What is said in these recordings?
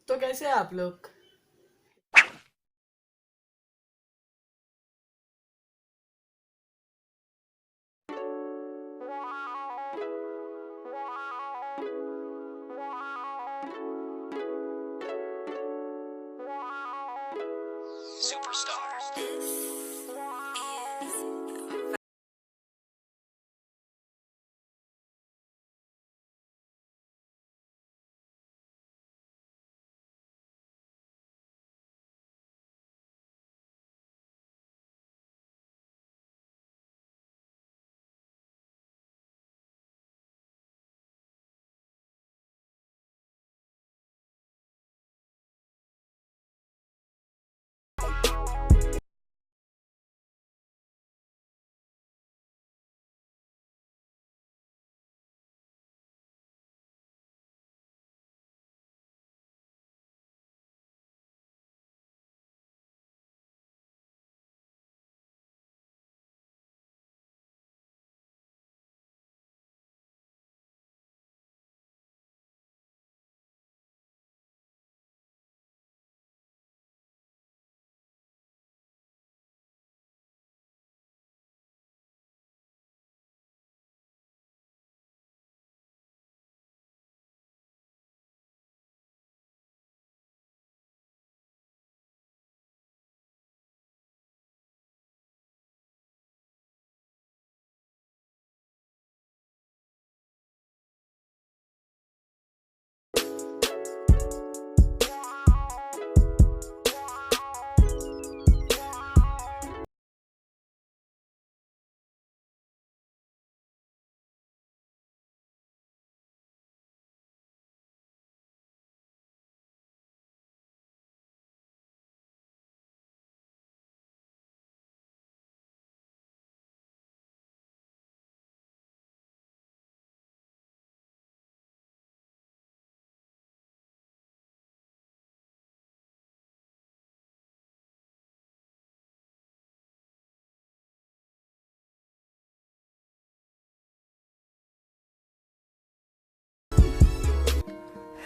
तो कैसे हैं आप लोग?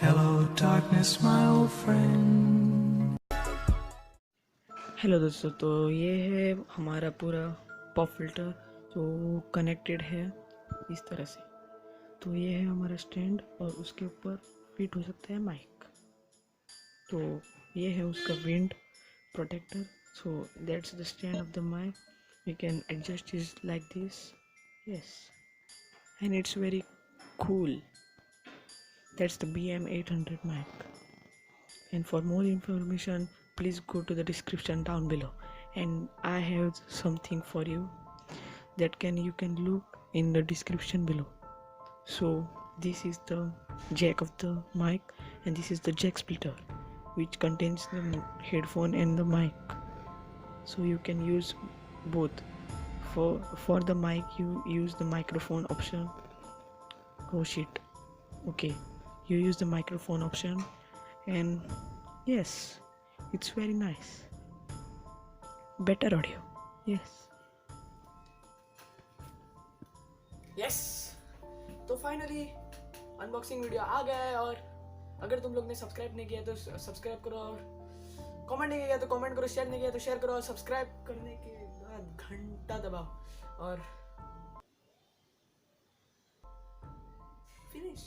Hello darkness my old friend. Hello दोस्तों, तो ये है हमारा पूरा पॉप फिल्टर जो कनेक्टेड है इस तरह से। तो ये है हमारा स्टैंड और उसके ऊपर फिट हो सकता है माइक। तो ये है उसका wind protector. So that's the stand of the mic. We can adjust is like this. Yes, and it's very cool. That's the BM800 mic. And for more information, please go to the description down below. And I have something for you that you can look in the description below. So this is the jack of the mic, and this is the jack splitter, which contains the headphone and the mic. So you can use both. For the mic, you use the microphone option. Oh shit. Okay, you use the microphone option, and yes, it's very nice. Better audio. Yes. तो finally unboxing video आ गया है, और अगर तुम लोग ने subscribe नहीं किया तो सब्सक्राइब करो, और कमेंट नहीं किया तो कमेंट करो, शेयर नहीं किया तो शेयर करो, और सब्सक्राइब करने के बाद घंटा दबाओ और फिनिश.